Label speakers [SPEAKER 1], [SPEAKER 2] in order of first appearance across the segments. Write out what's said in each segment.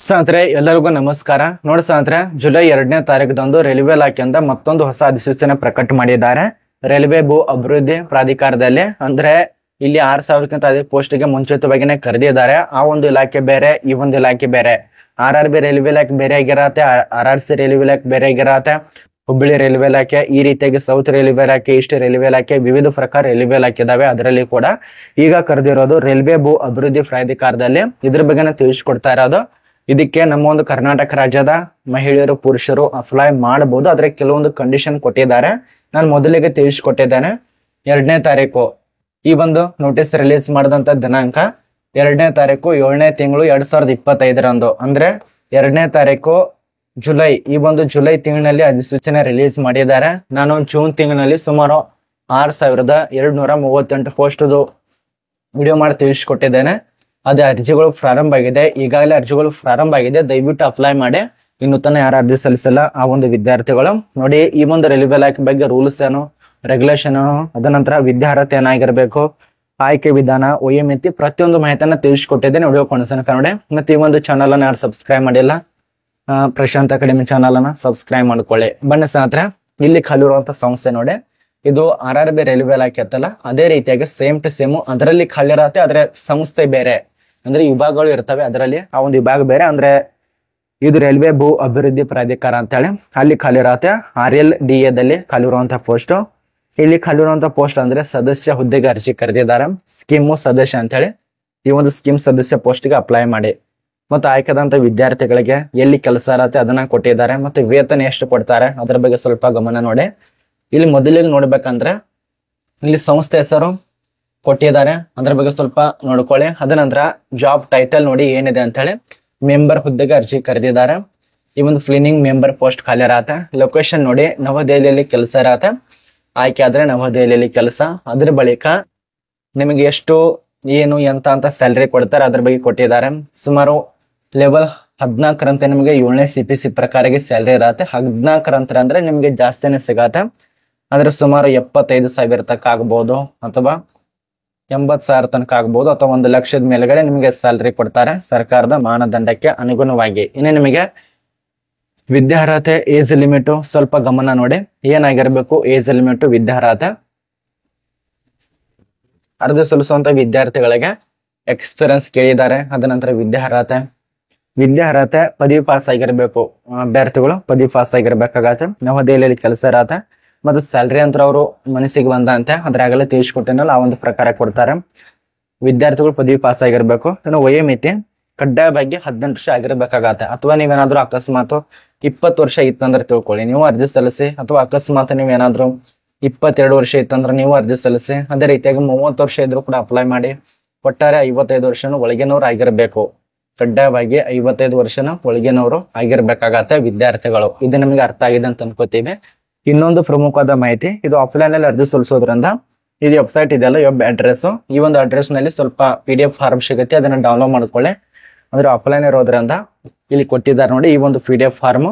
[SPEAKER 1] ಸ್ನೇಹಿತರೆ ಎಲ್ಲರಿಗೂ ನಮಸ್ಕಾರ. ನೋಡಿ ಸ್ನೇಹಿತರೆ, ಜುಲೈ 2ನೇ ತಾರೀಕದಂದು ರೈಲ್ವೆ ಇಲಾಖೆಯಿಂದ ಮತ್ತೊಂದು ಹೊಸ ಅಧಿಸೂಚನೆ ಪ್ರಕಟ ಮಾಡಿದ್ದಾರೆ. ರೈಲ್ವೆ ಭೂ ಅಭಿವೃದ್ಧಿ ಪ್ರಾಧಿಕಾರದಲ್ಲಿ ಅಂದ್ರೆ ಇಲ್ಲಿ 6,000ಕ್ಕಿಂತ ಅಧಿಕ ಪೋಸ್ಟ್ಗೆ ಮುಂಚಿತವಾಗಿನೇ ಕರೆದಿದ್ದಾರೆ. ಆ ಒಂದು ಇಲಾಖೆ ಬೇರೆ, ಈ ಒಂದು ಇಲಾಖೆ ಬೇರೆ. RRB ರೈಲ್ವೆ ಇಲಾಖೆ ಬೇರೆ ಆಗಿರತ್ತೆ, RRC ರೈಲ್ವೆ ಇಲಾಖೆ ಬೇರೆ ಆಗಿರತ್ತೆ, ಹುಬ್ಬಳ್ಳಿ ರೈಲ್ವೆ ಇಲಾಖೆ, ಈ ರೀತಿಯಾಗಿ ಸೌತ್ ರೈಲ್ವೆ ಇಲಾಖೆ, ಈಸ್ಟ್ ರೈಲ್ವೆ ಇಲಾಖೆ, ವಿವಿಧ ಪ್ರಕಾರ ರೈಲ್ವೆ ಇಲಾಖೆ ಇದಾವೆ. ಅದರಲ್ಲಿ ಕೂಡ ಈಗ ಕರೆದಿರೋದು ರೈಲ್ವೆ ಭೂ ಅಭಿವೃದ್ಧಿ ಪ್ರಾಧಿಕಾರದಲ್ಲಿ ಇದ್ರ ಬಗ್ಗೆನೇ ತಿಳಿಸ್ಕೊಡ್ತಾ ಇರೋದು. ಇದಕ್ಕೆ ನಮ್ಮ ಒಂದು ಕರ್ನಾಟಕ ರಾಜ್ಯದ ಮಹಿಳೆಯರು ಪುರುಷರು ಅಪ್ಲೈ ಮಾಡಬಹುದು. ಆದ್ರೆ ಕೆಲವೊಂದು ಕಂಡೀಷನ್ ಕೊಟ್ಟಿದ್ದಾರೆ. ನಾನು ಮೊದಲಿಗೆ ತಿಳಿಸ್ಕೊಟ್ಟಿದ್ದೇನೆ. 2ನೇ ತಾರೀಕು ಈ ಒಂದು ನೋಟಿಸ್ ರಿಲೀಸ್ ಮಾಡಿದಂತ ದಿನಾಂಕ 2ನೇ ತಾರೀಕು 7ನೇ ತಿಂಗಳು 2025ರಂದು, ಅಂದ್ರೆ 2ನೇ ತಾರೀಕು ಜುಲೈ, ಈ ಒಂದು ಜುಲೈ ತಿಂಗಳಿನಲ್ಲಿ ಅಧಿಸೂಚನೆ ರಿಲೀಸ್ ಮಾಡಿದ್ದಾರೆ. ನಾನು ಜೂನ್ ತಿಂಗಳಿನಲ್ಲಿ ಸುಮಾರು 6,238 ಪೋಸ್ಟ್ ವಿಡಿಯೋ ಮಾಡಿ ತಿಳಿಸ್ಕೊಟ್ಟಿದ್ದೇನೆ. ಅದೇ ಅರ್ಜಿಗಳು ಪ್ರಾರಂಭ ಆಗಿದೆ, ಈಗಾಗಲೇ ಅರ್ಜಿಗಳು ಪ್ರಾರಂಭ ಆಗಿದೆ. ದಯವಿಟ್ಟು ಅಪ್ಲೈ ಮಾಡಿ. ಇನ್ನು ತನ ಯಾರು ಅರ್ಜಿ ಸಲ್ಲಿಸಲ್ಲ ಆ ಒಂದು ವಿದ್ಯಾರ್ಥಿಗಳು ನೋಡಿ. ಈ ಒಂದು ರೈಲ್ವೆ ಇಲಾಖೆ ಬಗ್ಗೆ ರೂಲ್ಸ್ ಏನು, ರೆಗ್ಯುಲೇಷನ್ ಏನು, ಅದನಂತರ ವಿದ್ಯಾರ್ಹತೆ ಏನಾಗಿರ್ಬೇಕು, ಆಯ್ಕೆ ವಿಧಾನ, ಮಿತಿ, ಪ್ರತಿಯೊಂದು ಮಾಹಿತಿಯನ್ನ ತಿಳಿಸ್ಕೊಟ್ಟಿದ್ದೇನೆ ವಿಡಿಯೋ ಕೊನೆಸನ ಕನ್ನಡ. ಮತ್ತೆ ಈ ಒಂದು ಚಾನಲ್ ಅನ್ನ ಯಾರು ಸಬ್ಸ್ಕ್ರೈಬ್ ಮಾಡಿಲ್ಲ, ಪ್ರಶಾಂತ್ ಅಕಾಡೆಮಿ ಚಾನಲ್ ಅನ್ನ ಸಬ್ಸ್ಕ್ರೈಬ್ ಮಾಡ್ಕೊಳ್ಳಿ. ಬನ್ನಿ ಸ್ನೇಹಿತರೆ, ಇಲ್ಲಿ ಖಾಲಿರುವಂತ ಸಂಸ್ಥೆ ನೋಡಿ, ಇದು RRB ರೈಲ್ವೆ ಇಲಾಖೆ ಅಂತಲ್ಲ, ಅದೇ ರೀತಿಯಾಗಿ ಸೇಮ್ ಟು ಸೇಮ್ ಅದರಲ್ಲಿ ಖಾಲಿರತ್ತೆ. ಆದ್ರೆ ಸಂಸ್ಥೆ ಬೇರೆ, ಅಂದ್ರೆ ವಿಭಾಗಗಳು ಇರ್ತವೆ. ಅದರಲ್ಲಿ ಆ ಒಂದು ವಿಭಾಗ ಬೇರೆ. ಅಂದ್ರೆ ಇದು ರೈಲ್ವೆ ಭೂ ಅಭಿವೃದ್ಧಿ ಪ್ರಾಧಿಕಾರ ಅಂತ ಹೇಳಿ ಅಲ್ಲಿ ಖಾಲಿರತ್ತೆ. RLDA ದಲ್ಲಿ ಖಾಲಿರುವಂತಹ ಪೋಸ್ಟ್. ಇಲ್ಲಿ ಖಾಲಿರುವಂತ ಪೋಸ್ಟ್ ಅಂದ್ರೆ ಸದಸ್ಯ ಹುದ್ದೆಗೆ ಅರ್ಜಿ ಕರೆದಿದ್ದಾರೆ. ಸ್ಕೀಮು ಸದಸ್ಯ ಅಂತ ಹೇಳಿ ಈ ಒಂದು ಸ್ಕೀಮ್ ಸದಸ್ಯ ಪೋಸ್ಟ್ಗೆ ಅಪ್ಲೈ ಮಾಡಿ. ಮತ್ತು ಆಯ್ಕೆದಂತ ವಿದ್ಯಾರ್ಥಿಗಳಿಗೆ ಎಲ್ಲಿ ಕೆಲಸ ಇರತ್ತೆ ಅದನ್ನ ಕೊಟ್ಟಿದ್ದಾರೆ. ಮತ್ತೆ ವೇತನ ಎಷ್ಟು ಕೊಡ್ತಾರೆ ಅದ್ರ ಬಗ್ಗೆ ಸ್ವಲ್ಪ ಗಮನ ನೋಡಿ. ಇಲ್ಲಿ ಮೊದಲಿಗೆ ನೋಡ್ಬೇಕಂದ್ರೆ ಇಲ್ಲಿ ಸಂಸ್ಥೆ ಹೆಸರು ಕೊಟ್ಟಿದ್ದಾರೆ, ಅದ್ರ ಬಗ್ಗೆ ಸ್ವಲ್ಪ ನೋಡ್ಕೊಳ್ಳಿ. ಅದ ನಂತರ ಜಾಬ್ ಟೈಟಲ್ ನೋಡಿ ಏನಿದೆ ಅಂತ ಹೇಳಿ. ಮೆಂಬರ್ ಹುದ್ದೆಗೆ ಅರ್ಜಿ ಕರೆದಿದ್ದಾರೆ. ಈ ಒಂದು ಕ್ಲೀನಿಂಗ್ ಮೆಂಬರ್ ಪೋಸ್ಟ್ ಖಾಲಿ ಇರತ್ತೆ. ಲೊಕೇಶನ್ ನೋಡಿ ನವದೆಹಲಿಯಲ್ಲಿ ಕೆಲಸ ಇರತ್ತೆ. ಆಯ್ಕೆ ಆದ್ರೆ ನವದೆಹಲಿಯಲ್ಲಿ ಕೆಲಸ. ಅದ್ರ ಬಳಿಕ ನಿಮಗೆ ಎಷ್ಟು ಏನು ಎಂತ ಅಂತ ಸ್ಯಾಲ್ರಿ ಕೊಡ್ತಾರೆ ಅದ್ರ ಬಗ್ಗೆ ಕೊಟ್ಟಿದ್ದಾರೆ. ಸುಮಾರು ಲೆವೆಲ್ 14ರಂತೆ ನಿಮಗೆ 7ನೇ CPC ಪ್ರಕಾರಕ್ಕೆ ಸ್ಯಾಲ್ರಿ ಇರತ್ತೆ. 14ರಂತರ ಅಂದ್ರೆ ನಿಮ್ಗೆ ಜಾಸ್ತಿನೇ ಸಿಗತ್ತೆ. ಅಂದ್ರೆ ಸುಮಾರು 75,000 ತನಕ ಆಗ್ಬಹುದು, ಅಥವಾ 80,000 ತನಕ ಆಗ್ಬಹುದು, ಅಥವಾ 1 ಲಕ್ಷದ ಮೇಲ್ಗಡೆ ನಿಮಗೆ ಸ್ಯಾಲ್ರಿ ಕೊಡ್ತಾರೆ ಸರ್ಕಾರದ ಮಾನದಂಡಕ್ಕೆ ಅನುಗುಣವಾಗಿ. ಇನ್ನು ನಿಮಗೆ ವಿದ್ಯಾರ್ಹತೆ ಏಜ್ ಲಿಮಿಟ್ ಸ್ವಲ್ಪ ಗಮನ ನೋಡಿ. ಏನಾಗಿರ್ಬೇಕು ಏಜ್ ಲಿಮಿಟ್, ವಿದ್ಯಾರ್ಹತೆ. ಅರ್ಜಿ ಸಲ್ಲಿಸುವಂತ ವಿದ್ಯಾರ್ಥಿಗಳಿಗೆ ಎಕ್ಸ್ಪೀರಿಯನ್ಸ್ ಕೇಳಿದ್ದಾರೆ. ಅದ ನಂತರ ವಿದ್ಯಾರ್ಹತೆ ಪದವಿ ಪಾಸ್ ಆಗಿರ್ಬೇಕು. ಅಭ್ಯರ್ಥಿಗಳು ಪದವಿ ಪಾಸ್ ಆಗಿರ್ಬೇಕಾಗತ್ತೆ. ನವದೆಹಲಿಯಲ್ಲಿ ಕೆಲಸ ಇರತ್ತೆ. ಮತ್ತು ಸ್ಯಾಲ್ರಿ ಅಂತ ಅವರು ಮನಸ್ಸಿಗೆ ಬಂದಂತೆ ಅದ್ರಾಗಲೇ ತಿಳಿಸ್ಕೊಟ್ಟೇನಲ್ಲ ಆ ಒಂದು ಪ್ರಕಾರ ಕೊಡ್ತಾರೆ. ವಿದ್ಯಾರ್ಥಿಗಳು ಪದವಿ ಪಾಸ್ ಆಗಿರ್ಬೇಕು. ಇನ್ನು ವಯೋಮಿತಿ ಕಡ್ಡಾಯವಾಗಿ 18 ವರ್ಷ ಆಗಿರ್ಬೇಕಾಗತ್ತೆ. ಅಥವಾ ನೀವೇನಾದ್ರೂ ಅಕಸ್ಮಾತ್ 20 ವರ್ಷ ಇತ್ತಂದ್ರೆ ತಿಳ್ಕೊಳ್ಳಿ, ನೀವು ಅರ್ಜಿ ಸಲ್ಲಿಸಿ. ಅಥವಾ ಅಕಸ್ಮಾತ್ ನೀವೇನಾದ್ರೂ 22 ವರ್ಷ ಇತ್ತಂದ್ರೆ ನೀವು ಅರ್ಜಿ ಸಲ್ಲಿಸಿ. ಅದೇ ರೀತಿಯಾಗಿ 30 ವರ್ಷ ಇದ್ರು ಕೂಡ ಅಪ್ಲೈ ಮಾಡಿ. ಒಟ್ಟಾರೆ 55 ವರ್ಷನ ಒಳಗಿನವ್ರು ಆಗಿರ್ಬೇಕು. ಕಡ್ಡಾಯವಾಗಿ 55 ವರ್ಷನ ಒಳಗಿನವರು ಆಗಿರ್ಬೇಕಾಗತ್ತೆ ವಿದ್ಯಾರ್ಥಿಗಳು. ಇದು ನಮಗೆ ಅರ್ಥ ಆಗಿದೆ ಅಂತ ಅನ್ಕೋತೀವಿ. ಇನ್ನೊಂದು ಪ್ರಮುಖವಾದ ಮಾಹಿತಿ, ಇದು ಆಫ್ಲೈನ್ ಅಲ್ಲಿ ಅರ್ಜಿ ಸಲ್ಲಿಸೋದ್ರಿಂದ ಇದು ವೆಬ್ಸೈಟ್ ಇದೆಯಲ್ಲ, ವೆಬ್ ಅಡ್ರೆಸ್, ಈ ಒಂದು ಅಡ್ರೆಸ್ ನಲ್ಲಿ ಸ್ವಲ್ಪ PDF ಫಾರ್ಮ್ ಸಿಗುತ್ತೆ, ಅದನ್ನ ಡೌನ್ಲೋಡ್ ಮಾಡ್ಕೊಳ್ಳಿ. ಅಂದ್ರೆ ಆಫ್ಲೈನ್ ಇರೋದ್ರಿಂದ ಇಲ್ಲಿ ಕೊಟ್ಟಿದ್ದಾರೆ ನೋಡಿ. ಈ ಒಂದು PDF ಫಾರ್ಮ್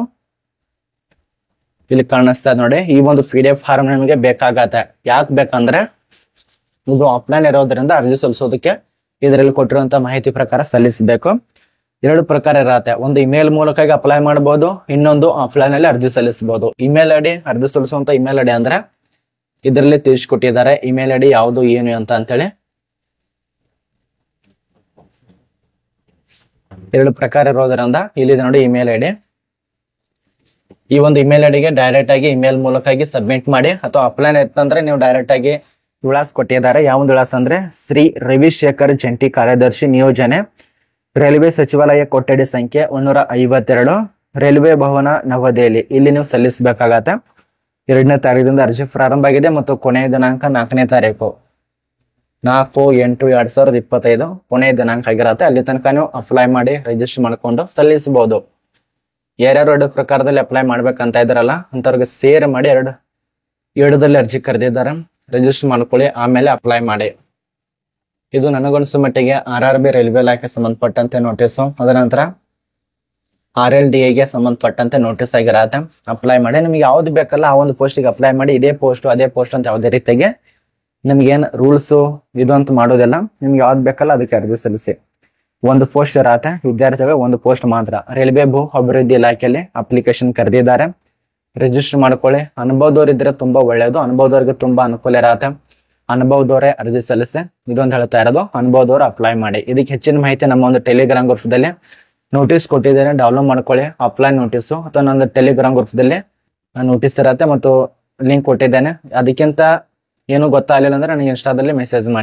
[SPEAKER 1] ಇಲ್ಲಿ ಕಾಣಿಸ್ತಾ ನೋಡಿ. ಈ ಒಂದು PDF ಫಾರ್ಮ್ ನಿಮಗೆ ಬೇಕಾಗತ್ತೆ. ಯಾಕೆ ಬೇಕಂದ್ರೆ ಇದು ಆಫ್ಲೈನ್ ಇರೋದ್ರಿಂದ ಅರ್ಜಿ ಸಲ್ಲಿಸೋದಕ್ಕೆ ಇದರಲ್ಲಿ ಕೊಟ್ಟಿರುವಂತ ಮಾಹಿತಿ ಪ್ರಕಾರ ಸಲ್ಲಿಸಬೇಕು. 2 ಪ್ರಕಾರ ಇರತ್ತೆ. ಒಂದು ಇಮೇಲ್ ಮೂಲಕ ಅಪ್ಲೈ ಮಾಡಬಹುದು, ಇನ್ನೊಂದು ಆಫ್ಲೈನ್ ಅಲ್ಲಿ ಅರ್ಜಿ ಸಲ್ಲಿಸಬಹುದು. ಇಮೇಲ್ ಐಡಿ, ಅರ್ಜಿ ಸಲ್ಲಿಸುವಂತ ಇಮೇಲ್ ಐಡಿ ಅಂದ್ರೆ ಇದರಲ್ಲಿ ತಿಳಿಸ್ಕೊಟ್ಟಿದ್ದಾರೆ. ಇಮೇಲ್ ಐಡಿ ಯಾವುದು ಏನು ಅಂತ ಅಂತೇಳಿ 2 ಪ್ರಕಾರ ಇರೋದ್ರಿಂದ ಇಲ್ಲಿ ನೋಡಿ ಇಮೇಲ್ ಐಡಿ. ಈ ಒಂದು ಇಮೇಲ್ ಐಡಿಗೆ ಡೈರೆಕ್ಟ್ ಆಗಿ ಇಮೇಲ್ ಮೂಲಕ ಸಬ್ಮಿಟ್ ಮಾಡಿ. ಅಥವಾ ಆಫ್ಲೈನ್ ಇತ್ತಂದ್ರೆ ನೀವು ಡೈರೆಕ್ಟ್ ಆಗಿ ವಿಳಾಸ ಕೊಟ್ಟಿದ್ದಾರೆ. ಯಾವ ವಿಳಾಸ ಅಂದ್ರೆ ಶ್ರೀ ರವಿಶೇಖರ್ ಜಂಟಿ ಕಾರ್ಯದರ್ಶಿ ನಿಯೋಜನೆ, ರೈಲ್ವೆ ಸಚಿವಾಲಯ, ಕೊಠಡಿ ಸಂಖ್ಯೆ 152, ರೈಲ್ವೆ ಭವನ, ನವದೆಹಲಿ. ಇಲ್ಲಿ ನೀವು ಸಲ್ಲಿಸಬೇಕಾಗತ್ತೆ. 2ನೇ ತಾರೀಕಿನಿಂದ ಅರ್ಜಿ ಪ್ರಾರಂಭ ಆಗಿದೆ ಮತ್ತು ಕೊನೆಯ ದಿನಾಂಕ 4ನೇ ತಾರೀಕು 4/8/2025 ಕೊನೆಯ ದಿನಾಂಕ ಆಗಿರತ್ತೆ. ಅಲ್ಲಿ ತನಕ ನೀವು ಅಪ್ಲೈ ಮಾಡಿ ರಿಜಿಸ್ಟರ್ ಮಾಡ್ಕೊಂಡು ಸಲ್ಲಿಸಬಹುದು. ಯಾರ್ಯಾರು 2 ಪ್ರಕಾರದಲ್ಲಿ ಅಪ್ಲೈ ಮಾಡ್ಬೇಕಂತ ಇದ್ರಲ್ಲ ಅಂತವ್ರಿಗೆ ಸೇರ್ ಮಾಡಿ 2ದಲ್ಲಿ ಅರ್ಜಿ ಕರೆದಿದ್ದಾರೆ. ರಿಜಿಸ್ಟರ್ ಮಾಡ್ಕೊಳ್ಳಿ, ಆಮೇಲೆ ಅಪ್ಲೈ ಮಾಡಿ. ಇದು ನನಗನ್ಸೋ ಮಟ್ಟಿಗೆ RRB ರೈಲ್ವೆ ಇಲಾಖೆ ಸಂಬಂಧಪಟ್ಟಂತೆ ನೋಟಿಸು. ಅದರ ನಂತರ RLDAಗೆ ಸಂಬಂಧಪಟ್ಟಂತೆ ನೋಟಿಸ್ ಆಗಿರತ್ತೆ. ಅಪ್ಲೈ ಮಾಡಿ. ನಿಮ್ಗೆ ಯಾವ್ದು ಬೇಕಲ್ಲ ಆ ಒಂದು ಪೋಸ್ಟಿಗೆ ಅಪ್ಲೈ ಮಾಡಿ. ಇದೇ ಪೋಸ್ಟ್ ಅದೇ ಪೋಸ್ಟ್ ಅಂತ ಯಾವುದೇ ರೀತಿಯಾಗಿ ನಿಮ್ಗೆ ಏನ್ ರೂಲ್ಸ್ ಇದು ಅಂತ ಮಾಡೋದಿಲ್ಲ. ನಿಮ್ಗೆ ಯಾವ್ದು ಬೇಕಲ್ಲ ಅದಕ್ಕೆ ಅರ್ಜಿ ಸಲ್ಲಿಸಿ. ಒಂದು ಪೋಸ್ಟ್ ಇರತ್ತೆ, ವಿದ್ಯಾರ್ಥಿಗಳು ಒಂದು ಪೋಸ್ಟ್ ಮಾತ್ರ. ರೈಲ್ವೆ ಭೂ ಅಭಿವೃದ್ಧಿ ಇಲಾಖೆಯಲ್ಲಿ ಅಪ್ಲಿಕೇಶನ್ ಕರೆದಿದ್ದಾರೆ, ರಿಜಿಸ್ಟರ್ ಮಾಡ್ಕೊಳ್ಳಿ. ಅನುಭವದವ್ರು ಇದ್ರೆ ತುಂಬಾ ಒಳ್ಳೇದು, ಅನುಭವದವ್ರಿಗೆ ತುಂಬಾ ಅನುಕೂಲ ಇರತ್ತೆ. ಅನುಭವದವರೇ ಅರ್ಜಿ ಸಲ್ಲಿಸಿ, ಇದೊಂದು ಹೇಳ್ತಾ ಇರೋದು, ಅನುಭವದವರು ಅಪ್ಲೈ ಮಾಡಿ. ಇದಕ್ಕೆ ಹೆಚ್ಚಿನ ಮಾಹಿತಿ ನಮ್ಮ ಒಂದು ಟೆಲಿಗ್ರಾಮ್ ಗ್ರೂಪ್ದಲ್ಲಿ ನೋಟಿಸ್ ಕೊಟ್ಟಿದ್ದೇನೆ, ಡೌನ್ಲೋಡ್ ಮಾಡ್ಕೊಳ್ಳಿ. ಅಪ್ಲೈ ನೋಟಿಸು ಅಥವಾ ನನ್ನ ಟೆಲಿಗ್ರಾಮ್ ಗ್ರೂಪ್ದಲ್ಲಿ ನೋಟಿಸ್ ಇರತ್ತೆ ಮತ್ತು ಲಿಂಕ್ ಕೊಟ್ಟಿದ್ದೇನೆ. ಅದಕ್ಕಿಂತ ಏನು ಗೊತ್ತಾಗಲಿಲ್ಲ ಅಂದ್ರೆ ನನಗೆ ಇನ್ಸ್ಟಾದಲ್ಲಿ ಮೆಸೇಜ್ ಮಾಡಿ.